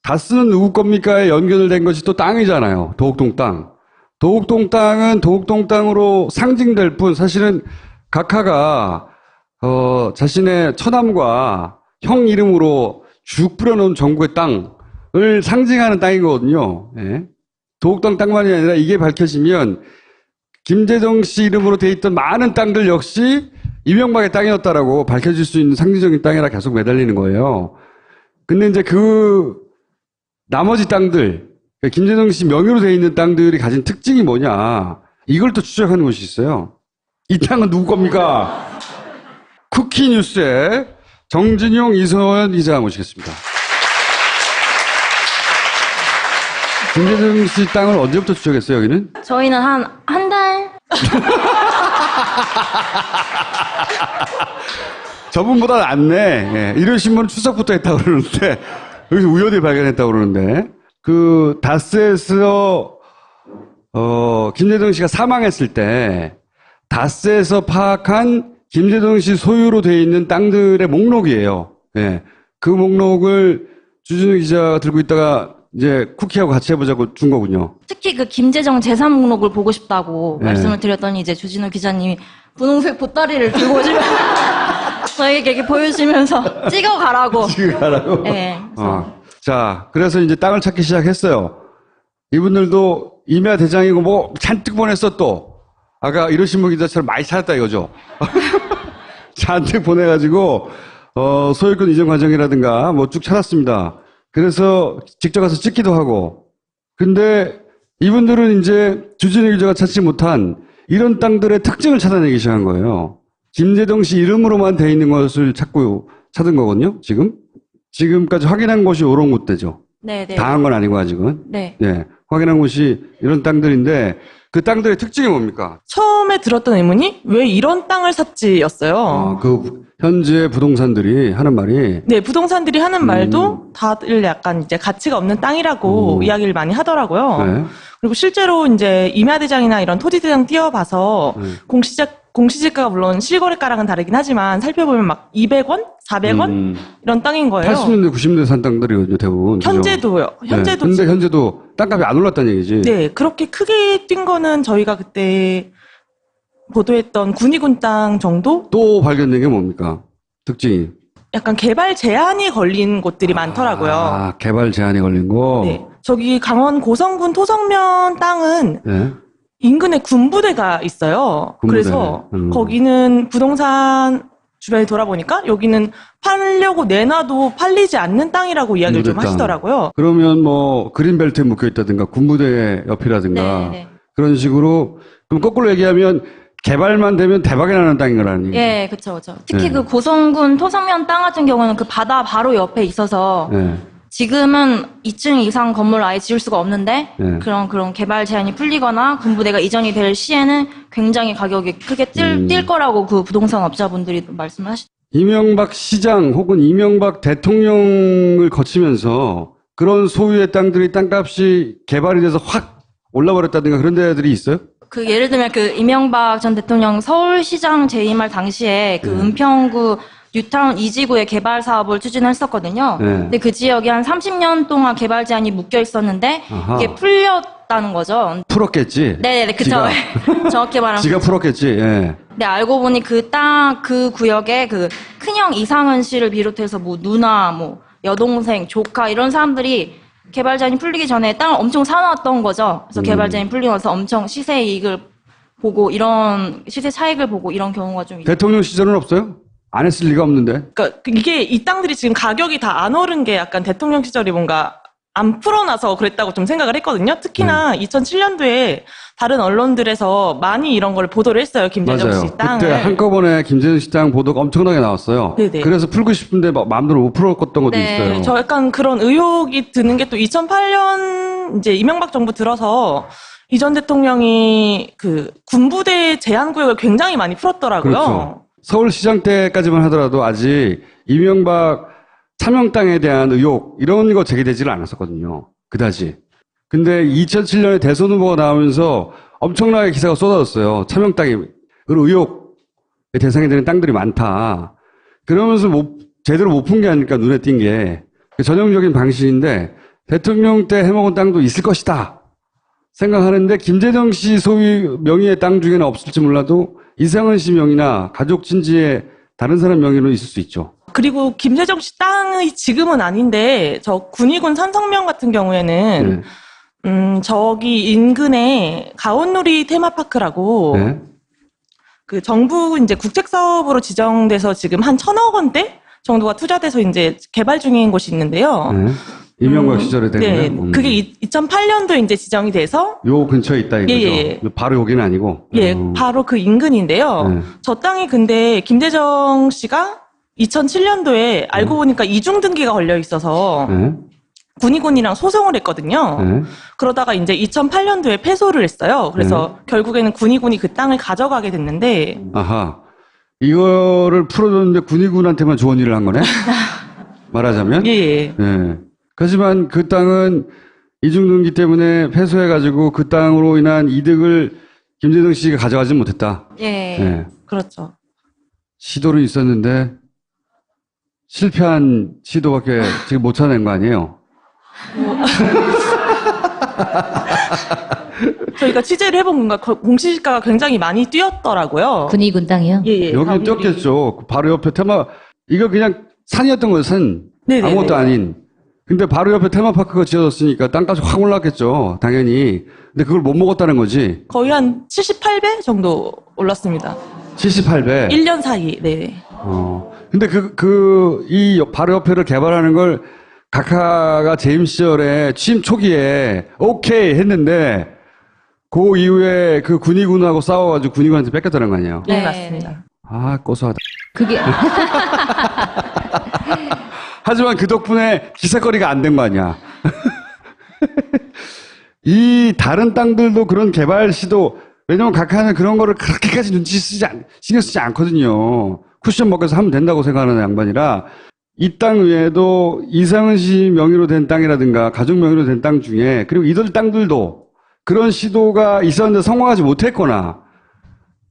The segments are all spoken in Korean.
다스는 누구 겁니까에 연결된 것이 또 땅이잖아요. 도곡동 땅. 도곡동 땅은 도곡동 땅으로 상징될 뿐 사실은 각하가 자신의 처남과 형 이름으로 쭉 뿌려놓은 정부의 땅을 상징하는 땅이거든요. 예. 도곡동 땅만이 아니라 이게 밝혀지면 김재정 씨 이름으로 돼 있던 많은 땅들 역시 이명박의 땅이었다라고 밝혀질 수 있는 상징적인 땅이라 계속 매달리는 거예요. 근데 이제 그 나머지 땅들, 김재정 씨 명의로 돼 있는 땅들이 가진 특징이 뭐냐, 이걸 또 추적하는 것이 있어요. 이 땅은 누구 겁니까? 쿠키뉴스의 정진용, 이소연 기자 모시겠습니다. 김재정 씨 땅을 언제부터 추적했어요, 여기는? 저희는 한 달? 저분보다 낫네. 예, 일요신문은 추석부터 했다고 그러는데, 여기서 우연히 발견했다고 그러는데, 그, 다스에서, 김재정 씨가 사망했을 때, 다스에서 파악한 김재정 씨 소유로 되어 있는 땅들의 목록이에요. 예. 그 목록을 주진우 기자가 들고 있다가 이제 쿠키하고 같이 해보자고 준 거군요. 특히 그 김재정 재산 목록을 보고 싶다고 네. 말씀을 드렸더니 이제 주진우 기자님이 분홍색 보따리를 들고 오시면 저에게 이렇게 보여주시면서 찍어가라고. 찍어가라고? 네. 자, 그래서 이제 땅을 찾기 시작했어요. 이분들도 임야 대장이고 뭐 잔뜩 보냈어 또. 아까 이러신문 기자처럼 많이 찾았다 이거죠. 잔뜩 보내가지고 소유권 이전 과정이라든가 뭐 쭉 찾았습니다. 그래서 직접 가서 찍기도 하고. 근데 이분들은 이제 주진우 기자가 찾지 못한 이런 땅들의 특징을 찾아내기 시작한 거예요. 김재정 씨 이름으로만 돼 있는 것을 찾은 거거든요. 지금까지 확인한 곳이 이런 곳대죠. 네네. 다 한 건 아니고 아직은. 네. 예, 확인한 곳이 이런 땅들인데 그 땅들의 특징이 뭡니까? 처음에 들었던 의문이 왜 이런 땅을 샀지였어요. 그 현재 부동산들이 하는 말이. 네, 부동산들이 하는 말도 다들 약간 이제 가치가 없는 땅이라고 이야기를 많이 하더라고요. 네. 그리고 실제로 이제 임야대장이나 이런 토지대장 띄워봐서 공시지가가 물론 실거래가랑은 다르긴 하지만 살펴보면 막 200원, 400원 이런 땅인 거예요. 80년대, 90년대 산 땅들이거든요, 대부분. 현재도요. 현재도. 네. 근데 현재도 땅값이 안 올랐다는 얘기지. 네, 그렇게 크게 뛴 거는 저희가 그때 보도했던 군위군 땅 정도? 또 발견된 게 뭡니까? 특징이. 약간 개발 제한이 걸린 곳들이 많더라고요. 개발 제한이 걸린 거? 네. 저기 강원 고성군 토성면 땅은 네. 인근에 군부대가 있어요. 군부대. 그래서 거기는 부동산 주변에 돌아보니까 여기는 팔려고 내놔도 팔리지 않는 땅이라고 이야기를 좀 하시더라고요. 그러면 뭐 그린벨트에 묶여있다든가 군부대 옆이라든가 네네. 그런 식으로, 그럼 거꾸로 얘기하면 개발만 되면 대박이 나는 땅인 거라는 얘기죠. 예, 그쵸. 특히 네. 그 고성군 토성면 땅 같은 경우는 그 바다 바로 옆에 있어서 네. 지금은 2층 이상 건물을 아예 지을 수가 없는데 네. 그런 개발 제한이 풀리거나 군부대가 이전이 될 시에는 굉장히 가격이 크게 뛸 거라고 그 부동산 업자분들이 말씀을 하시죠. 이명박 시장 혹은 이명박 대통령을 거치면서 그런 소유의 땅들이 땅값이 개발이 돼서 확 올라버렸다든가 그런 데들이 있어요? 그 예를 들면 그 이명박 전 대통령 서울시장 재임할 당시에 그 은평구 뉴타운 2지구의 개발 사업을 추진했었거든요. 네. 근데 그 지역이 한 30년 동안 개발 제한이 묶여 있었는데 아하. 이게 풀렸다는 거죠. 풀었겠지. 네네, 그쵸. 정확히 말하면. 지가 풀었겠지. 예. 근데 알고 보니 그 구역에 그 큰형 이상은 씨를 비롯해서 뭐 누나, 뭐 여동생, 조카 이런 사람들이 개발 제한이 풀리기 전에 땅을 엄청 사놨던 거죠. 그래서 개발 제한이 풀리고 나서 엄청 시세 이익을 보고 이런 시세 차익을 보고 이런 경우가 좀 있어요. 대통령 시절은 없어요? 안 했을 리가 없는데. 그러니까 이게 이 땅들이 지금 가격이 다 안 오른 게 약간 대통령 시절이 뭔가 안 풀어놔서 그랬다고 좀 생각을 했거든요. 특히나 2007년도에 다른 언론들에서 많이 이런 걸 보도를 했어요. 김재정 맞아요. 씨 땅을. 그때 한꺼번에 김재정 씨 땅 보도가 엄청나게 나왔어요. 네네. 그래서 풀고 싶은데 마음대로 못 풀었던 것도 네. 있어요. 저 약간 그런 의혹이 드는 게 또 2008년 이제 이명박 정부 들어서 이전 대통령이 그 군부대 제한 구역을 굉장히 많이 풀었더라고요. 그렇죠. 서울시장 때까지만 하더라도 아직 이명박 차명 땅에 대한 의혹 이런 거 제기되지를 않았었거든요. 그다지. 근데 2007년에 대선 후보가 나오면서 엄청나게 기사가 쏟아졌어요. 차명 땅이 의혹의 대상이 되는 땅들이 많다. 그러면서 제대로 못 푼 게 아닐까 눈에 띈 게 전형적인 방식인데 대통령 때 해먹은 땅도 있을 것이다 생각하는데 김재정 씨 소유 명의의 땅 중에는 없을지 몰라도 이상은 씨 명의나 가족 친지의 다른 사람 명의로 있을 수 있죠. 그리고 김재정 씨 땅이 지금은 아닌데 저 군위군 산성면 같은 경우에는 저기 인근에 가온누리 테마파크라고 네. 그 정부 이제 국책 사업으로 지정돼서 지금 한 1,000억 원대 정도가 투자돼서 이제 개발 중인 곳이 있는데요. 네. 이명박 시절에 된 네, 거예요? 그게 2008년도에 이제 지정이 돼서 요 근처에 있다 이거죠. 예. 바로 여기는 아니고. 예, 바로 그 인근인데요. 네. 저 땅이 근데 김대정 씨가 2007년도에 알고 보니까 이중 등기가 걸려 있어서 네. 군위군이랑 소송을 했거든요. 네. 그러다가 이제 2008년도에 패소를 했어요. 그래서 결국에는 군위군이 그 땅을 가져가게 됐는데 아하. 이거를 풀어줬는데 군의군한테만 좋은 일을 한 거네? 말하자면? 예. 예. 하지만 그 땅은 이중등기 때문에 패소해가지고 그 땅으로 인한 이득을 김재정 씨가 가져가지 못했다. 예. 예. 그렇죠. 시도는 있었는데 실패한 시도밖에 지금 못 찾아낸 거 아니에요? 저희가 취재를 해본 건가 공시지가가 굉장히 많이 뛰었더라고요. 군위군 땅이요? 예. 여기는 뛰었겠죠. 바로 옆에 이거 그냥 산이었던 거예요, 산. 네네네. 아무것도 아닌. 근데 바로 옆에 테마파크가 지어졌으니까 땅값이 확 올랐겠죠. 당연히. 근데 그걸 못 먹었다는 거지. 거의 한 78배 정도 올랐습니다. 78배. 1년 사이. 네. 근데 이 바로 옆에를 개발하는 걸 각하가 재임 시절에 취임 초기에 오케이 했는데 그 이후에 그 군의군하고 싸워가지고 군의군한테 뺏겼다는 거 아니에요? 네, 네. 맞습니다. 아, 고소하다. 그게 하지만 그 덕분에 기사거리가 안 된 거 아니야. 이 다른 땅들도 그런 개발 시도, 왜냐면 각하는 그런 거를 그렇게까지 신경 쓰지 않거든요. 쿠션 먹여서 하면 된다고 생각하는 양반이라 이 땅 외에도 이상은 씨 명의로 된 땅이라든가 가족 명의로 된 땅 중에 그리고 이들 땅들도 그런 시도가 있었는데 성공하지 못했거나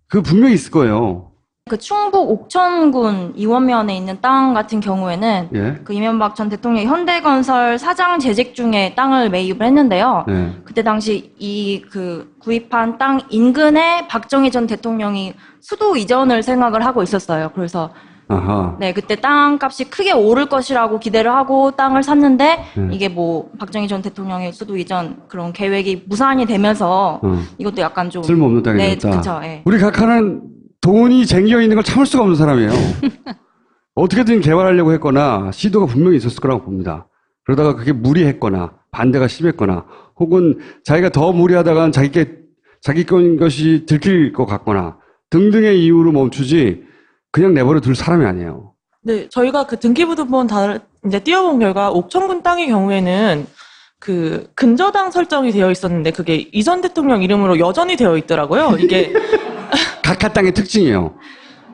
그 분명히 있을 거예요. 그 충북 옥천군 이원면에 있는 땅 같은 경우에는 예. 그 이명박 전 대통령이 현대건설 사장 재직 중에 땅을 매입을 했는데요. 네. 그때 당시 구입한 땅 인근에 박정희 전 대통령이 수도 이전을 생각을 하고 있었어요. 그래서 아하. 네, 그때 땅값이 크게 오를 것이라고 기대를 하고 땅을 샀는데 이게 뭐 박정희 전 대통령의 수도 이전 그런 계획이 무산이 되면서 이것도 약간 좀 쓸모없는 땅이 네, 됐다. 그쵸, 예. 우리 각하는 돈이 쟁겨 있는 걸 참을 수가 없는 사람이에요. 어떻게든 개발하려고 했거나 시도가 분명히 있었을 거라고 봅니다. 그러다가 그게 무리했거나 반대가 심했거나 혹은 자기가 더 무리하다가 자기 건 것이 들킬 것 같거나 등등의 이유로 멈추지 그냥 내버려 둘 사람이 아니에요. 네, 저희가 그 등기부등본 다 이제 띄워본 결과 옥천군 땅의 경우에는 그 근저당 설정이 되어 있었는데 그게 이전 대통령 이름으로 여전히 되어 있더라고요. 이게 각하 땅의 특징이에요.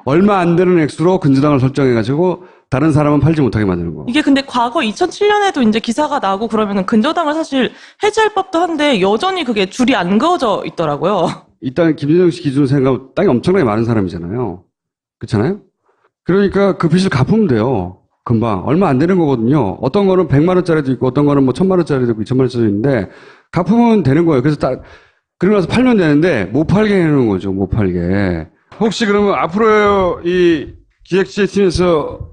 얼마 안 되는 액수로 근저당을 설정해가지고 다른 사람은 팔지 못하게 만드는 거. 이게 근데 과거 2007년에도 이제 기사가 나고 그러면은 근저당을 사실 해지할 법도 한데 여전히 그게 줄이 안 그어져 있더라고요. 이 땅 김재정 씨 기준으로 생각하면 땅이 엄청나게 많은 사람이잖아요. 그렇잖아요? 그러니까 그 빚을 갚으면 돼요. 금방. 얼마 안 되는 거거든요. 어떤 거는 100만 원짜리도 있고 어떤 거는 뭐 1000만 원짜리도 있고 2000만 원짜리도 있는데 갚으면 되는 거예요. 그래서 그러고 나서 팔면 되는데 못 팔게 해놓은 거죠. 못 팔게. 혹시 그러면 앞으로 이 기획재팀에서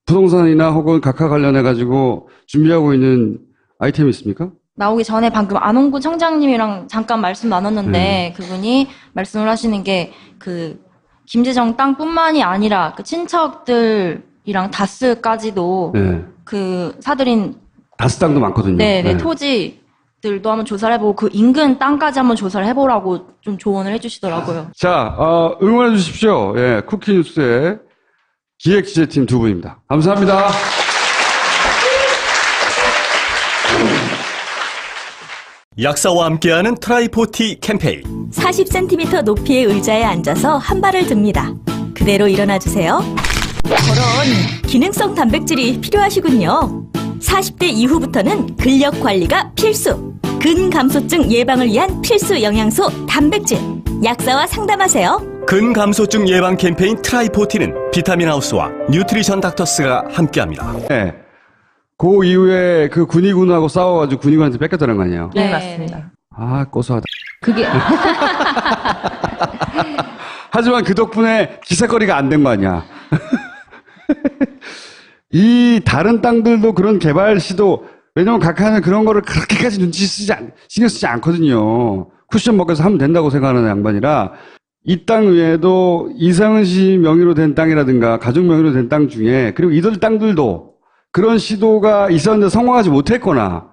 부동산이나 혹은 각하 관련해가지고 준비하고 있는 아이템이 있습니까? 나오기 전에 방금 안홍구 청장님이랑 잠깐 말씀 나눴는데 그분이 말씀을 하시는 게 그 김재정 땅뿐만이 아니라 그 친척들이랑 다스까지도 네. 그 사들인 다스 땅도 많거든요. 네, 토지들도 한번 조사를 해보고 그 인근 땅까지 한번 조사를 해보라고 좀 조언을 해주시더라고요. 자, 응원해 주십시오. 예, 쿠키뉴스의 기획지재팀 두 분입니다. 감사합니다. 약사와 함께하는 트라이포티 캠페인. 40cm 높이의 의자에 앉아서 한 발을 듭니다. 그대로 일어나 주세요. 저런 기능성 단백질이 필요하시군요. 40대 이후부터는 근력 관리가 필수. 근감소증 예방을 위한 필수 영양소 단백질. 약사와 상담하세요. 근감소증 예방 캠페인 트라이포티는 비타민 하우스와 뉴트리션 닥터스가 함께합니다. 네. 그 이후에 그 군의군하고 싸워가지고 군의군한테 뺏겼다는 거 아니에요? 네, 네. 맞습니다. 아, 고소하다. 그게 하지만 그 덕분에 기사거리가 안 된 거 아니야. 이 다른 땅들도 그런 개발 시도, 왜냐면 각하는 그런 거를 그렇게까지 신경 쓰지 않거든요. 쿠션 먹여서 하면 된다고 생각하는 양반이라, 이 땅 외에도 이상은 씨 명의로 된 땅이라든가 가족 명의로 된 땅 중에, 그리고 이들 땅들도 그런 시도가 있었는데 성공하지 못했거나,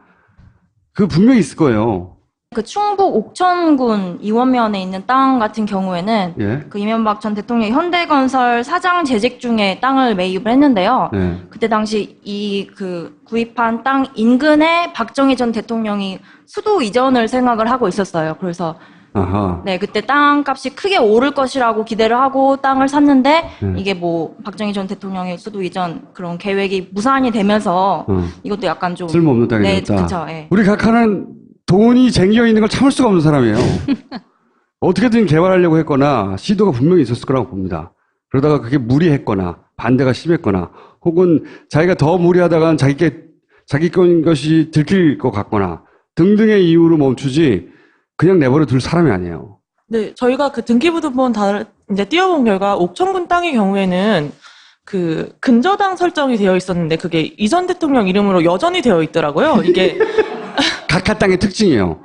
그 분명히 있을 거예요. 그 충북 옥천군 이원면에 있는 땅 같은 경우에는 예. 그 이명박 전 대통령이 현대건설 사장 재직 중에 땅을 매입을 했는데요. 예. 그때 당시 이 그 구입한 땅 인근에 박정희 전 대통령이 수도 이전을 생각을 하고 있었어요. 그래서 아하. 네, 그때 땅값이 크게 오를 것이라고 기대를 하고 땅을 샀는데 이게 뭐 박정희 전 대통령의 수도 이전 그런 계획이 무산이 되면서 이것도 약간 좀 쓸모없는 땅이 네, 됐다. 그쵸, 예. 우리 각하는 돈이 쟁겨 있는 걸 참을 수가 없는 사람이에요. 어떻게든 개발하려고 했거나 시도가 분명히 있었을 거라고 봅니다. 그러다가 그게 무리했거나 반대가 심했거나 혹은 자기가 더 무리하다가는 자기 건 것이 들킬 것 같거나 등등의 이유로 멈추지 그냥 내버려 둘 사람이 아니에요. 네, 저희가 그 등기부등본 다 이제 띄워본 결과 옥천군 땅의 경우에는 그 근저당 설정이 되어 있었는데 그게 이전 대통령 이름으로 여전히 되어 있더라고요. 이게 각하 땅의 특징이에요.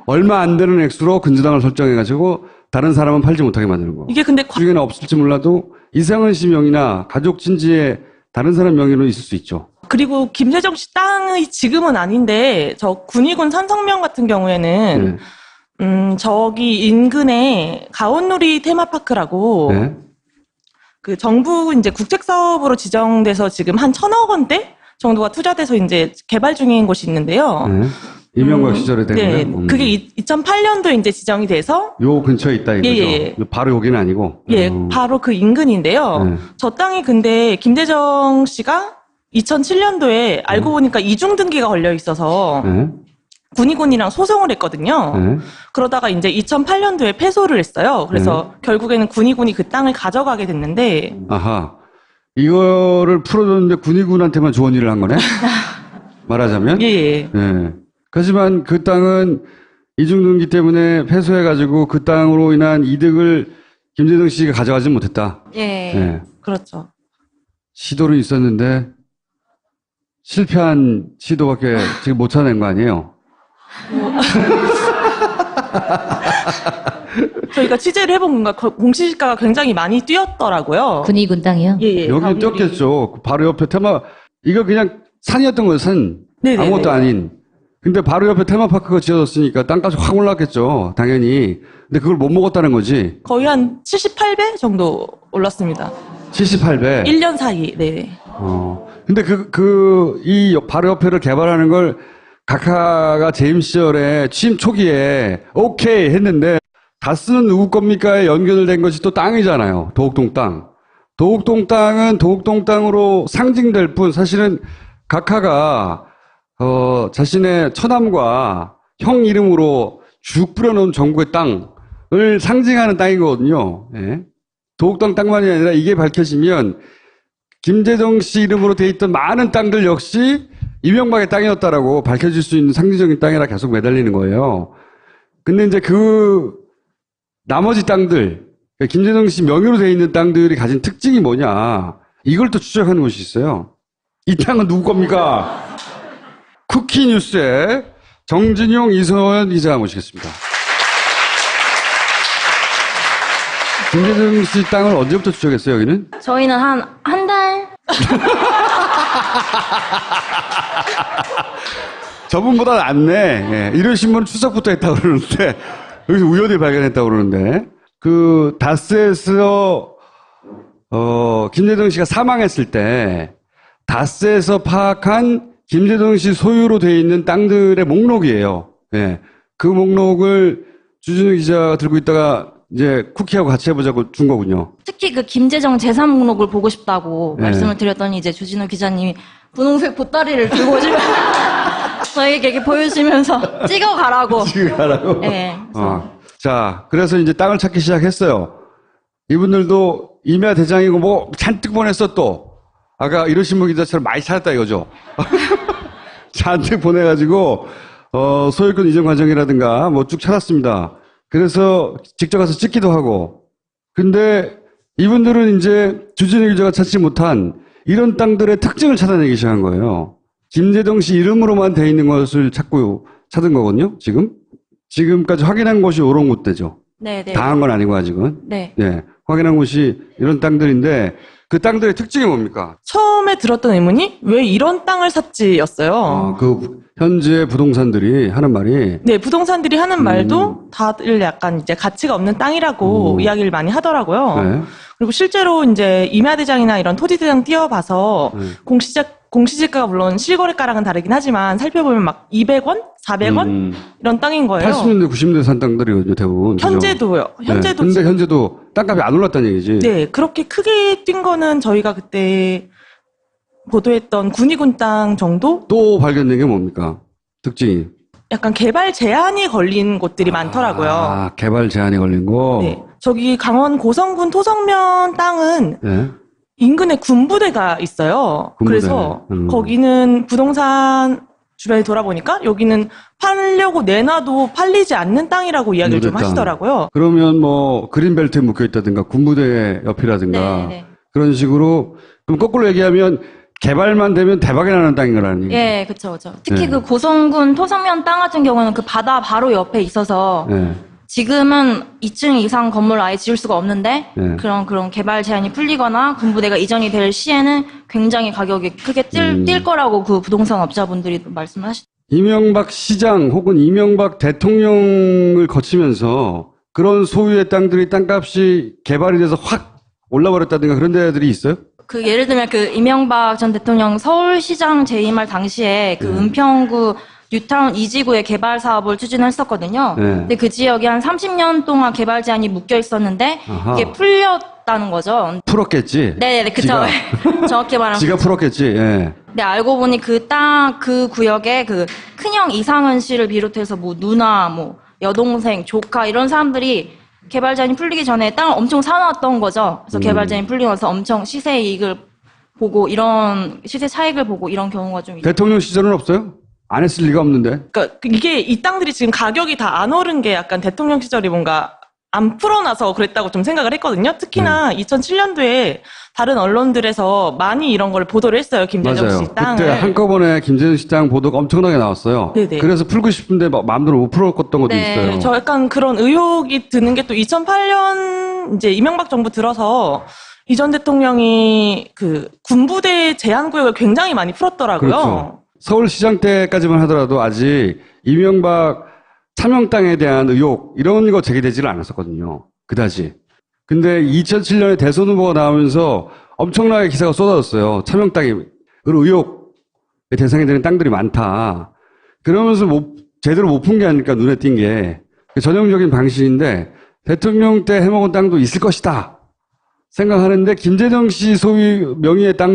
얼마 안 되는 액수로 근저당을 설정해가지고 다른 사람은 팔지 못하게 만드는 거. 이게 근데 중에는 없을지 몰라도 이상은 씨 명의나 가족 친지에 다른 사람 명의로 있을 수 있죠. 그리고 김세정 씨 땅이 지금은 아닌데 저 군의군 산성면 같은 경우에는 저기 인근에 가온누리 테마파크라고 네. 그 정부 이제 국책 사업으로 지정돼서 지금 한 1,000억 원대 정도가 투자돼서 이제 개발 중인 곳이 있는데요. 네. 이명박 시절에 된 네, 거예요? 그게 2008년도에 이제 지정이 돼서 요 근처에 있다 이거죠. 예. 바로 여기는 아니고. 예, 바로 그 인근인데요. 네. 저 땅이 근데 김대정 씨가 2007년도에 알고 보니까 이중 등기가 걸려 있어서 네. 군의군이랑 소송을 했거든요. 네. 그러다가 이제 2008년도에 패소를 했어요. 그래서 결국에는 군의군이 그 땅을 가져가게 됐는데 아하. 이거를 풀어줬는데 군의군한테만 좋은 일을 한 거네? 말하자면? 예. 네. 하지만 그 땅은 이중등기 때문에 패소해가지고 그 땅으로 인한 이득을 김대중 씨가 가져가지 못했다. 예. 네. 그렇죠. 시도는 있었는데 실패한 시도밖에 지금 못 찾아낸 거 아니에요? 저희가 취재를 해본 건가 공시지가가 굉장히 많이 뛰었더라고요. 군의군 땅이요? 예. 여기는 뛰었겠죠. 바로 옆에 이거 그냥 산이었던 거예요, 산. 네네네. 아무것도 아닌. 근데 바로 옆에 테마파크가 지어졌으니까 땅값이 확 올랐겠죠. 당연히. 근데 그걸 못 먹었다는 거지. 거의 한 78배 정도 올랐습니다. 78배. 1년 사이. 네. 근데 이 바로 옆에를 개발하는 걸 각하가 재임 시절에 취임 초기에 오케이 했는데 다스는 누구 겁니까에 연결된 것이 또 땅이잖아요. 도곡동 땅. 도곡동 땅은 도곡동 땅으로 상징될 뿐 사실은 각하가 자신의 처남과 형 이름으로 쭉 뿌려놓은 전국의 땅을 상징하는 땅이거든요. 예. 도곡동 땅만이 아니라 이게 밝혀지면 김대중 씨 이름으로 돼 있던 많은 땅들 역시 이명박의 땅이었다라고 밝혀질 수 있는 상징적인 땅이라 계속 매달리는 거예요. 근데 이제 그 나머지 땅들, 김대중 씨 명의로 돼 있는 땅들이 가진 특징이 뭐냐, 이걸 또 추적하는 것이 있어요. 이 땅은 누구 겁니까? 쿠키뉴스의 정진용, 이서연 기자 모시겠습니다. 김대중 씨 땅을 언제부터 추적했어요, 여기는? 저희는 한 달? 저분보다 낫네. 예. 이런 신문은 추석부터 했다고 그러는데, 여기서 우연히 발견했다고 그러는데, 그, 다스에서, 김대중 씨가 사망했을 때, 다스에서 파악한 김대중 씨 소유로 되어 있는 땅들의 목록이에요. 예. 그 목록을 주진우 기자가 들고 있다가 이제 쿠키하고 같이 해보자고 준 거군요. 특히 그 김재정 재산 목록을 보고 싶다고 네. 말씀을 드렸더니 이제 주진우 기자님이 분홍색 보따리를 들고 오시면 저희에게 이렇게 보여주시면서 찍어가라고. 찍어가라고? 네. 자, 그래서 이제 땅을 찾기 시작했어요. 이분들도 임야 대장이고 뭐 잔뜩 보냈어 또. 아까 이러신문 기자처럼 많이 찾았다 이거죠. 잔뜩 보내가지고 소유권 이전 과정이라든가 뭐 쭉 찾았습니다. 그래서 직접 가서 찍기도 하고. 근데 이분들은 이제 주진우 기자가 찾지 못한 이런 땅들의 특징을 찾아내기 시작한 거예요. 김재동 씨 이름으로만 돼 있는 것을 찾은 거거든요. 지금까지 확인한 곳이 이런 곳대죠. 네네. 당한 건 아니고 아직은. 네. 네, 확인한 곳이 이런 땅들인데 그 땅들의 특징이 뭡니까? 처음에 들었던 의문이 왜 이런 땅을 샀지였어요. 그 현재 부동산들이 하는 말이 네, 부동산들이 하는 말도 다들 약간 이제 가치가 없는 땅이라고 이야기를 많이 하더라고요. 네. 그리고 실제로 이제 임야대장이나 이런 토지대장 띄워봐서 네. 공시지가가 물론 실거래가랑은 다르긴 하지만 살펴보면 막 200원, 400원 이런 땅인 거예요. 80년대, 90년대 산 땅들이거든요, 대부분. 그죠? 현재도요. 현재도 네. 근데 지금- 현재도 땅값이 안 올랐다는 얘기지. 네, 그렇게 크게 뛴 거는 저희가 그때 보도했던 군위군 땅 정도? 또 발견된 게 뭡니까? 특징이. 약간 개발 제한이 걸린 곳들이 많더라고요. 아, 개발 제한이 걸린 거. 네. 저기 강원 고성군 토성면 땅은 네. 인근에 군부대가 있어요. 군부대. 그래서 거기는 부동산 주변에 돌아보니까 여기는 팔려고 내놔도 팔리지 않는 땅이라고 이야기를 좀 군부대 땅. 하시더라고요. 그러면 뭐 그린벨트에 묶여 있다든가 군부대 옆이라든가 네. 그런 식으로 그럼 거꾸로 얘기하면 개발만 되면 대박이 나는 땅인 거라는 얘기. 예, 그쵸. 특히 네. 그 고성군 토성면 땅 같은 경우는 그 바다 바로 옆에 있어서 네. 지금은 2층 이상 건물을 아예 지을 수가 없는데 네. 그런 개발 제한이 풀리거나 군부대가 이전이 될 시에는 굉장히 가격이 크게 뛸 거라고 그 부동산 업자분들이 말씀하시죠. 이명박 시장 혹은 이명박 대통령을 거치면서 그런 소유의 땅들이 땅값이 개발이 돼서 확 올라버렸다든가 그런 데들이 있어요? 그 예를 들면 그 이명박 전 대통령 서울시장 재임할 당시에 그 은평구 뉴타운 2지구의 개발 사업을 추진했었거든요. 네. 근데 그 지역이 한 30년 동안 개발 제한이 묶여 있었는데 아하. 이게 풀렸다는 거죠. 풀었겠지. 네네, 그쵸. 정확히 말하면. 지가 풀었겠지. 예. 근데 알고 보니 그 구역에 그 큰형 이상은 씨를 비롯해서 뭐 누나, 뭐 여동생, 조카 이런 사람들이 개발 제한이 풀리기 전에 땅을 엄청 사놨던 거죠. 그래서 개발 제한이 풀리고 나서 엄청 시세 이익을 보고 이런 시세 차익을 보고 이런 경우가 좀 있어요. 대통령 시절은 없어요? 안 했을 리가 없는데. 그러니까 이게 이 땅들이 지금 가격이 다 안 오른 게 약간 대통령 시절이 뭔가 안 풀어놔서 그랬다고 좀 생각을 했거든요. 특히나 2007년도에 다른 언론들에서 많이 이런 걸 보도를 했어요. 김재정 맞아요. 씨 땅을. 그때 한꺼번에 김재정 씨 땅 보도가 엄청나게 나왔어요. 네네. 그래서 풀고 싶은데 마음대로 못 풀었던 것도 네. 있어요. 저 약간 그런 의혹이 드는 게 또 2008년 이제 이명박 정부 들어서 이전 대통령이 그 군부대 제한 구역을 굉장히 많이 풀었더라고요. 그렇죠. 서울시장 때까지만 하더라도 아직 이명박 차명 땅에 대한 의혹 이런 거 제기되지를 않았었거든요. 그다지. 근데 2007년에 대선 후보가 나오면서 엄청나게 기사가 쏟아졌어요. 차명 땅이 의혹의 대상이 되는 땅들이 많다. 그러면서 제대로 못 푼 게 아닐까 눈에 띈 게 전형적인 방식인데 대통령 때 해먹은 땅도 있을 것이다 생각하는데 김재정 씨 소유 명의의 땅